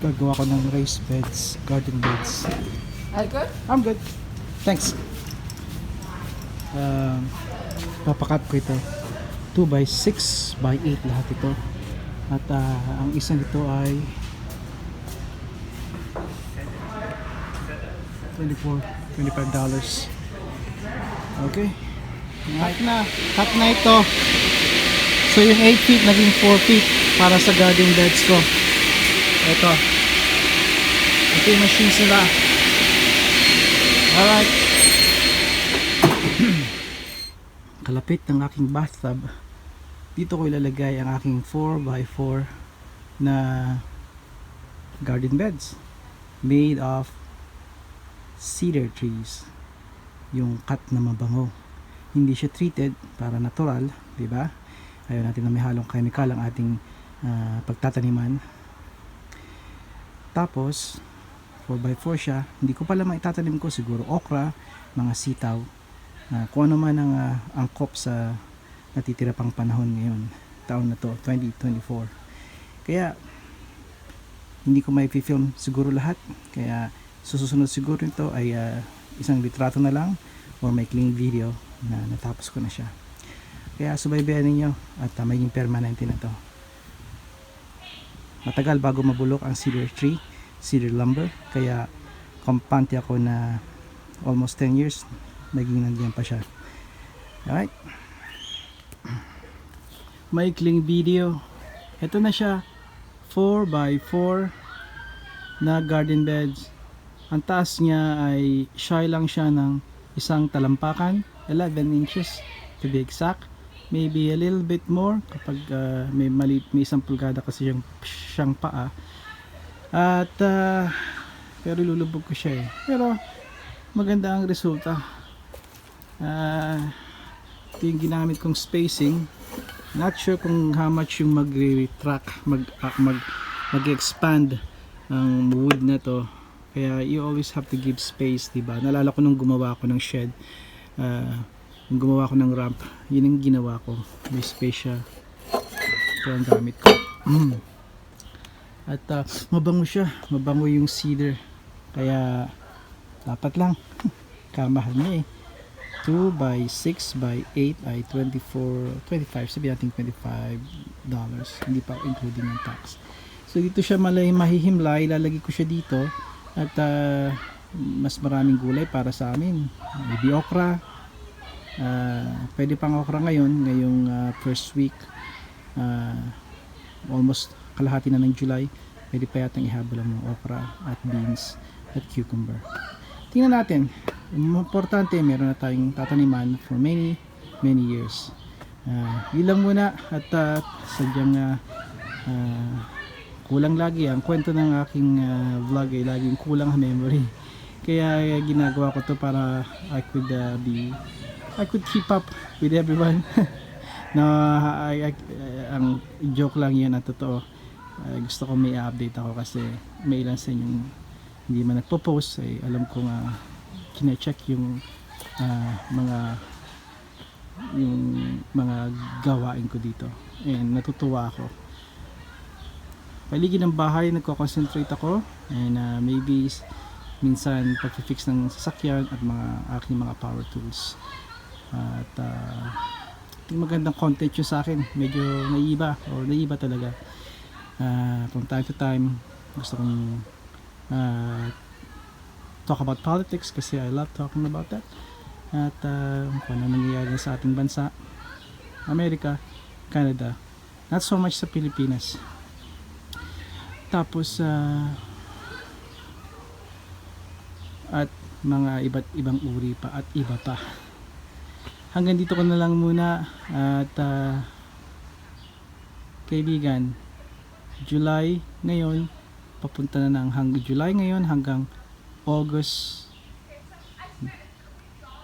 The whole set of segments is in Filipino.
Gagawa ko ng raised beds, garden beds. All good? I'm good. Thanks. Papakat ko ito. 2 by 6 by 8 lahat ito. At ang isang ito ay 25 $24. Okay. Cut na ito. So yung 8 feet naging 4 feet para sa garden beds ko. Ito. Ito yung machines nila. Alright. Kalapit ng aking bathtub. Dito ko ilalagay ang aking 4x4 na garden beds made of cedar trees. Yung cut na mabango. Hindi siya treated para natural, di ba? Ayaw natin na may halong chemical ang ating pagtataniman. Tapos 4x4 siya. Hindi ko pala maitatanim ko, siguro okra, mga sitaw, kung ano man ang angkop sa natitira pang panahon ngayon, taon na to 2024. Kaya hindi ko may film siguro lahat, kaya susunod siguro nito ay isang litrato na lang or maikling video na natapos ko na siya. Kaya subaybayan ninyo at maging permanente na to. Matagal bago mabulok ang cedar tree, cedar lumber, kaya kampante ako na almost 10 years naging nandiyan pa siya. Alright, maikling video. Ito na siya, 4x4 na garden beds. Ang taas niya ay shy lang siya ng isang talampakan, 11 inches to be exact, maybe a little bit more kapag may isang pulgada kasi siyang paa. At pero lulubog ko siya eh. Pero maganda ang resulta. Ito yung ginamit kong spacing. Not sure kung how much yung mag-retract, mag-expand ang wood na to. Kaya you always have to give space, diba? Nalala ko nung gumawa ko ng shed, nung gumawa ko ng ramp, yun ang ginawa ko. May space siya. Ito ang gamit ko. At mabango siya. Mabango yung cedar. Kaya dapat lang. Kamahal niya eh. 2 by 6 by 8 ay 25. Sabi natin $25. Hindi pa including yung tax. So dito siya mahihimlay. Ilalagay ko siya dito. At mas maraming gulay para sa amin. Maybe okra. Pwede pang okra ngayong first week. Almost kalahati na ng July. Pwede pa yatang ihabol ang okra at beans at cucumber. Tingnan natin. Importante, meron na tayong tataniman for many years. Yun lang muna. At sadyang kulang lagi ang kwento ng aking vlog ay laging kulang ang memory, kaya ginagawa ko to para I could keep up with everyone. No, ang joke lang yun at totoo. Gusto ko may update ako kasi may ilan sa inyong hindi man nagpo-post ay alam ko nga kine-check yung mga gawain ko dito and natutuwa ako. Paligid ng bahay nagko-concentrate ako and maybe minsan pag-fix ng sasakyan at aking mga power tools. At magandang content yun sa akin, medyo naiiba talaga. From time to time gusto kong talk about politics kasi I love talking about that. At kung ano nangyayari sa ating bansa, Amerika, Canada, not so much sa Pilipinas. Tapos at mga iba't ibang uri pa at iba pa. Hanggang dito ko na lang muna at kaibigan, July ngayon papunta na July ngayon hanggang August,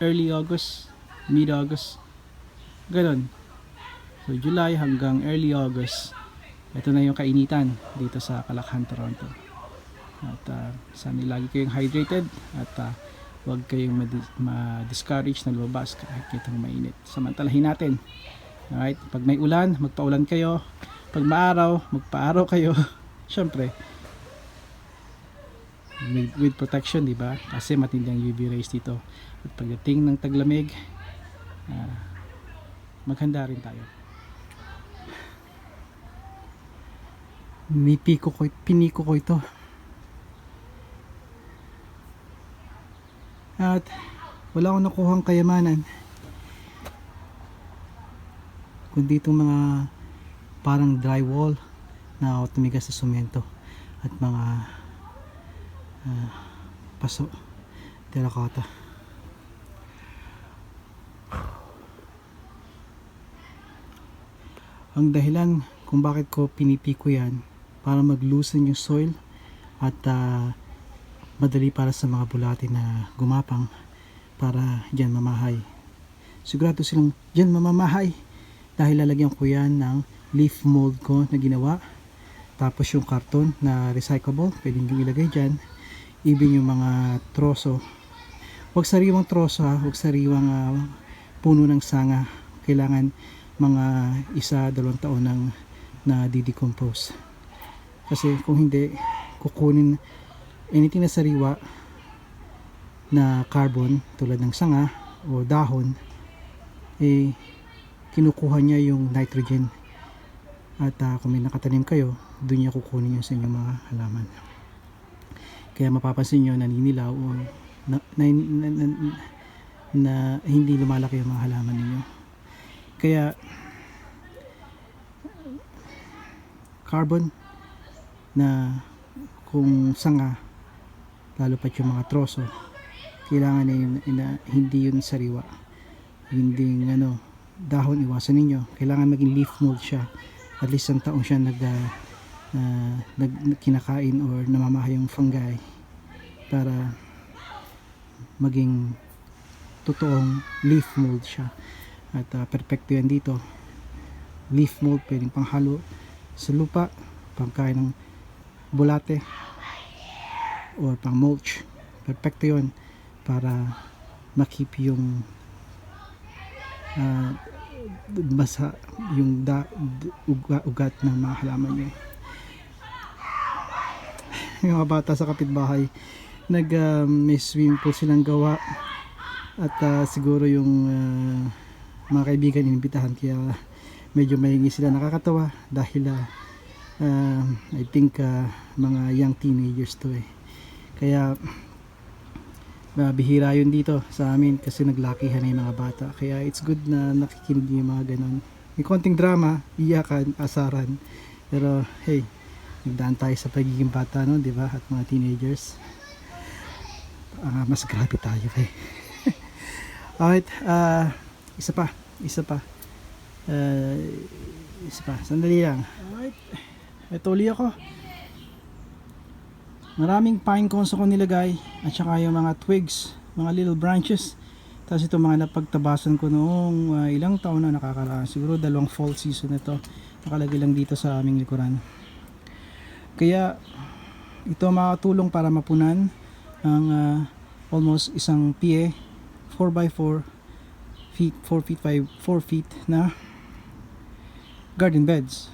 early August, mid August, ganun. So July hanggang early August, ito na yung kainitan dito sa Kalakhan, Toronto. At sana lagi kayong hydrated at huwag kayong ma-discourage na lumabas kahit itong mainit. Samantalahin natin. Alright, pag may ulan, magpaulan kayo. Pag maaraw, magpaaraw kayo. Syempre, with protection, di ba? Kasi matindi ang UV rays dito. At pagdating ng taglamig, maghanda rin tayo. Piniko ko ito. At wala akong nakuhang kayamanan kundi itong mga parang drywall na tumigas sa semento at mga paso terracotta. Ang dahilan kung bakit ko pinipiko yan, para mag-loosen yung soil at madali para sa mga bulate na gumapang, para dyan mamahay. Sigurado silang dyan mamamahay dahil lalagyan ko yan ng leaf mold ko na ginawa, tapos yung karton na recyclable pwedeng yung ilagay dyan, even yung mga troso, huwag sariwang troso ha, huwag sariwang puno ng sanga, kailangan mga 1-2 taon nang na didecompose. Kasi kung hindi, kukunin anything na sariwa na carbon tulad ng sanga o dahon, kinukuha niya yung nitrogen, at kung may nakatanim kayo, doon niya kukunin yun sa inyong mga halaman. Kaya mapapansin nyo naninilaw o na hindi lumalaki yung mga halaman ninyo. Kaya carbon na kung sanga, lalo pa yung mga troso, kailangan na hindi yun sariwa, hindi dahon, iwasan ninyo. Kailangan maging leaf mold siya, at least 1 taon siya kinakain or namamahay yung fungi, para maging totoong leaf mold siya. At perfecto yan dito. Leaf mold pwedeng panghalo sa lupa, pangkain ng bulate or pang mulch. Perfecto yun para makip yung basa yung ugat ng mga halaman nyo. Yung mga bata sa kapitbahay may swimming pool silang gawa, at siguro yung mga kaibigan inimbitahan, kaya medyo mahingi sila. Nakakatawa dahil I think mga young teenagers to kaya bihira yun dito sa amin kasi naglakihan na yung mga bata, kaya it's good na nakikinig yung mga ganon. May konting drama, iyakan, asaran, pero hey, nagdaan tayo sa pagiging bata, no, di ba? At mga teenagers, mas grabe tayo alright, isa pa, sandali lang. Alright, ito uli ako. Maraming pine cones ako nilagay, at saka yung mga twigs, mga little branches. Tapos ito mga napagtabasan ko noong ilang taon na nakakaraan, siguro 2 fall season na ito, nakalagay lang dito sa aming likuran. Kaya ito makatulong para mapunan ang almost 1 pie 4x4 feet, 4 feet na garden beds.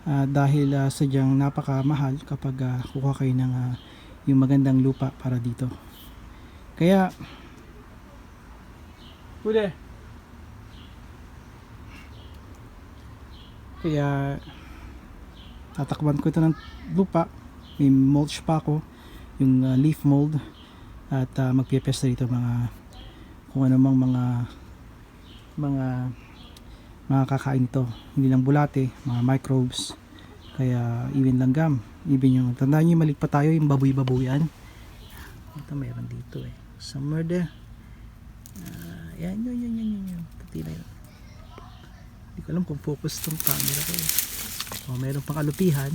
Dahil sadyang napakamahal kapag kukuha kayo ng yung magandang lupa para dito. Kaya tatakban ko ito ng lupa, may mulch pa ako, yung leaf mold, at magpipesta dito kung anumang mga kakain ito, hindi lang bulate, mga microbes, kaya even langgam, even yung, tandaan nyo, maliit pa tayo, yung baboy-baboyan. Ito mayroon dito somewhere there, yan, puti na yun. Hindi ko alam kung focus tong camera ko mayroon pang alupihan,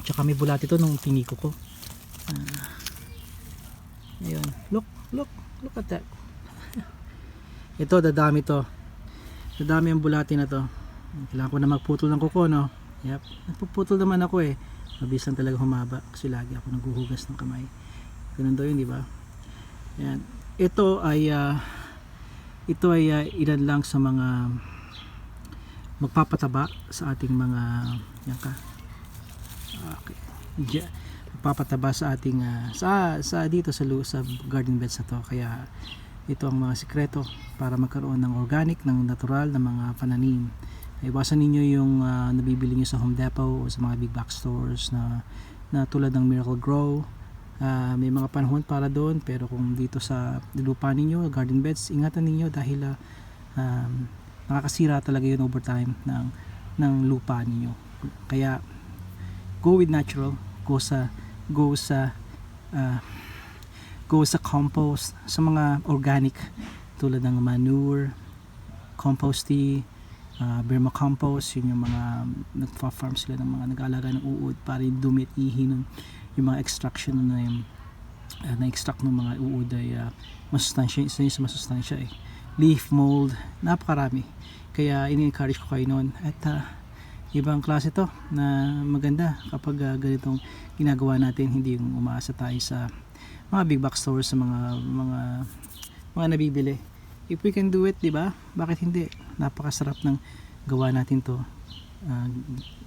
tsaka may bulate ito nung piniko ko. Ayun, look at that. Ito, dadami ang bulate na to. Kailangan ko na magputol ng kuko, no? Yep, nagpuputol naman ako mabilis lang talaga humaba kasi lagi ako naghuhugas ng kamay. Ganun daw yun, di ba? Yan. Ito ay ilan lang sa mga magpapataba sa ating mga Okay. Papataba sa ating sa dito sa garden beds na to. Kaya ito ang mga sikreto para magkaroon ng organic, ng natural na mga pananim. Iwasan ninyo yung nabibili nyo sa Home Depot o sa mga big box stores na tulad ng Miracle Grow. May mga panahon para doon, pero kung dito sa lupa ninyo, garden beds, ingatan ninyo dahil nakakasira talaga yun over time ng lupa ninyo. Kaya go with natural, go sa compost, sa mga organic tulad ng manure, composting, vermicompost. Yun yung mga nagfa-farm sila ng mga nag-aalaga ng uod para yung dumi at ihi nun, yung mga extraction na yung na-extract ng mga uod ay masustansya, isa yun sa masustansya leaf mold, napakarami. Kaya ini-encourage ko kayo noon. At ibang klase to na maganda kapag ganitong ginagawa natin, hindi yung umaasa tayo sa mga big box stores, sa mga nabibili. If we can do it, di ba? Bakit hindi? Napakasarap ng gawa natin to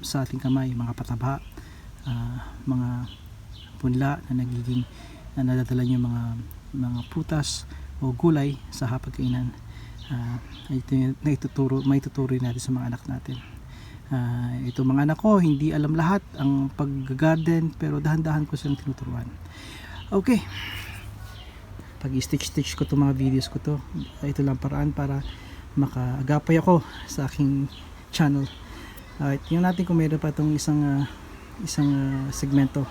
sa ating kamay, mga pataba, mga punla na nagiging nadadala yung mga prutas o gulay sa hapagkainan. Ito na ituturo natin sa mga anak natin. Ito mga anak ko, hindi alam lahat ang pag-garden, pero dahan-dahan ko silang tinuturuan. Okay. Pag i-stitch ko to mga videos ko to, ito lang paraan para makaagapay ako sa aking channel. Tingnan natin kung mayroon pa itong isang segmento.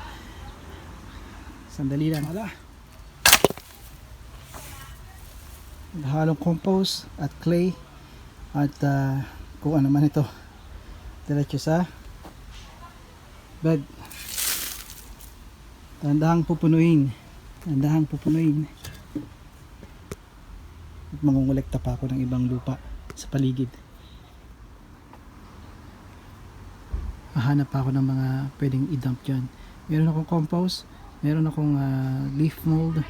Sandali lang. Halong compost at clay at kung ano man ito, diretso sa bed. Tandahang pupunuin at mangungulekta pa ako ng ibang lupa sa paligid. Hahanap pa ako ng mga pwedeng i-dump dyan. Meron akong compost, meron akong leaf mold,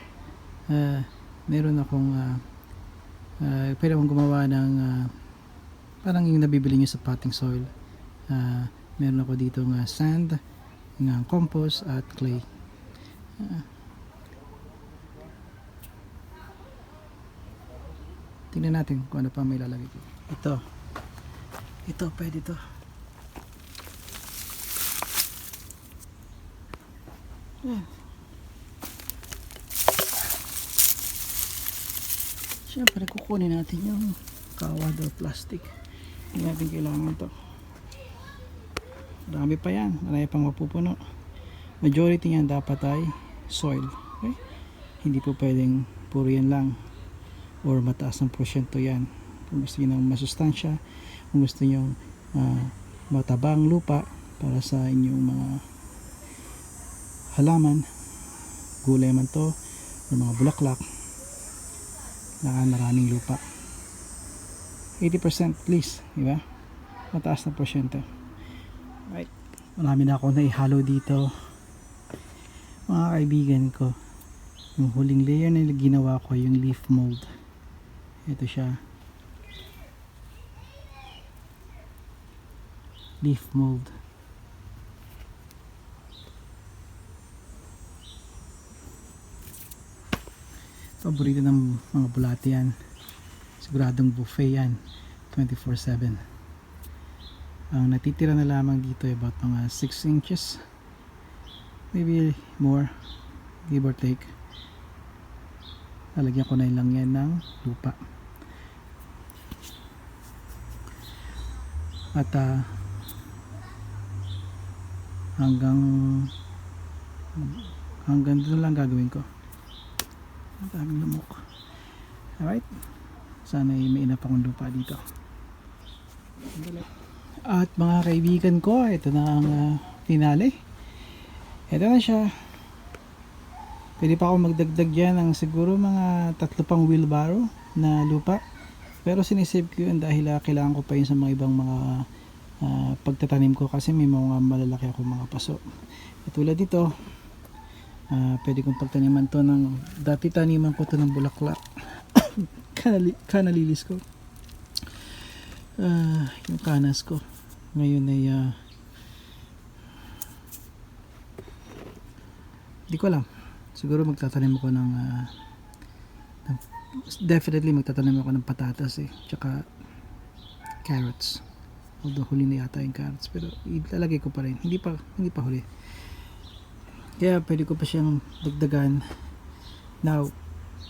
meron akong pwede akong gumawa ng parang yung nabibili nyo sa potting soil. Meron ako dito ng sand, ng compost at clay. Tingnan natin kung ano pa may lalagay ko. Ito pwede to. Siyempre kukunin natin yung kawad o plastic. Hindi natin kailangan to. Marami pa yan, marami pang mapupuno. Majority niyan dapat ay soil. Okay? Hindi po pwedeng puro yan lang or mataas ng porsyento yan. Kung gusto nyo ng masustansya, kung gusto nyo matabang lupa para sa inyong mga halaman, gulay man to or mga bulaklak, maraming lupa. 80% at least, diba? Mataas na porsyento. Right. Marami na ako naihalo dito, mga kaibigan ko. Yung huling layer na ginawa ko, yung leaf mold. Ito siya, leaf mold. Paborito ng mga bulate yan. Siguradong buffet yan 24/7. Ang natitira na lamang dito ay about mga 6 inches, maybe more, give or take. Lalagyan ko na lang yan ng lupa at hanggang doon lang gagawin ko. Ang daming lumok. Alright, sana may enough akong lupa dito. At mga kaibigan ko, ito na ang finale. Ito na siya. Pwede pa ako magdagdag yan ng siguro mga 3 pang wheelbarrow na lupa, pero sinisave ko yun dahil kailangan ko pa yun sa mga ibang mga pagtatanim ko, kasi may mga malalaki ako mga paso. Katulad dito, pwede kong pagtaniman to ng, dati taniman ko to ng bulaklak. Kanalilis ko, yung kanas ko ngayon ay Di ko alam. Siguro magtatanim ako definitely magtatanim ako ng patatas tsaka carrots. Although huli na yata yung carrots, pero ilalagay ko pa rin. Hindi pa huli. Kaya pwede ko pa siyang dagdagan. Now,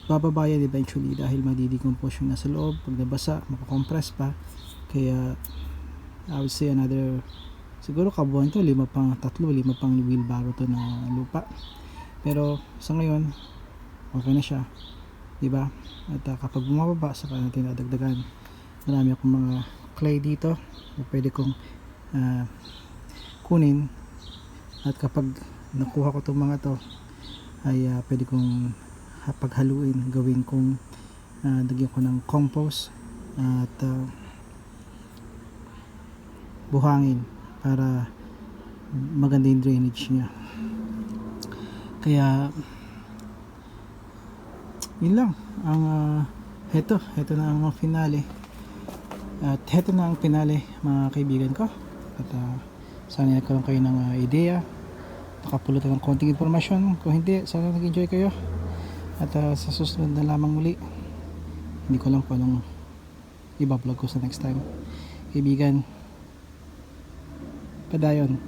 bababa yan eventually dahil madidecompose yung nasa loob. Pag nabasa, makakompress pa. Kaya I would say another, siguro kabuuan to, 5 pang wheelbarrow to na lupa. Pero sa ngayon, okay na siya, diba? At kapag bumababa, saka natin nadagdagan. Marami akong mga clay dito na pwede kong kunin, at kapag nakuha ko itong mga to ay pwede kong paghaluin, gawin kong lagyan ko ng compost at buhangin para maganda yung drainage niya. Kaya yun lang ang heto na ang finale, at heto na ang finale mga kaibigan ko. At sana nagkaroon kayo ng ideya, nakapulot ng konting informasyon. Kung hindi, sana nag-enjoy kayo. At sa susunod na lamang muli, hindi ko lang kung anong iba-vlog ko sa next time. Kaibigan, padayon.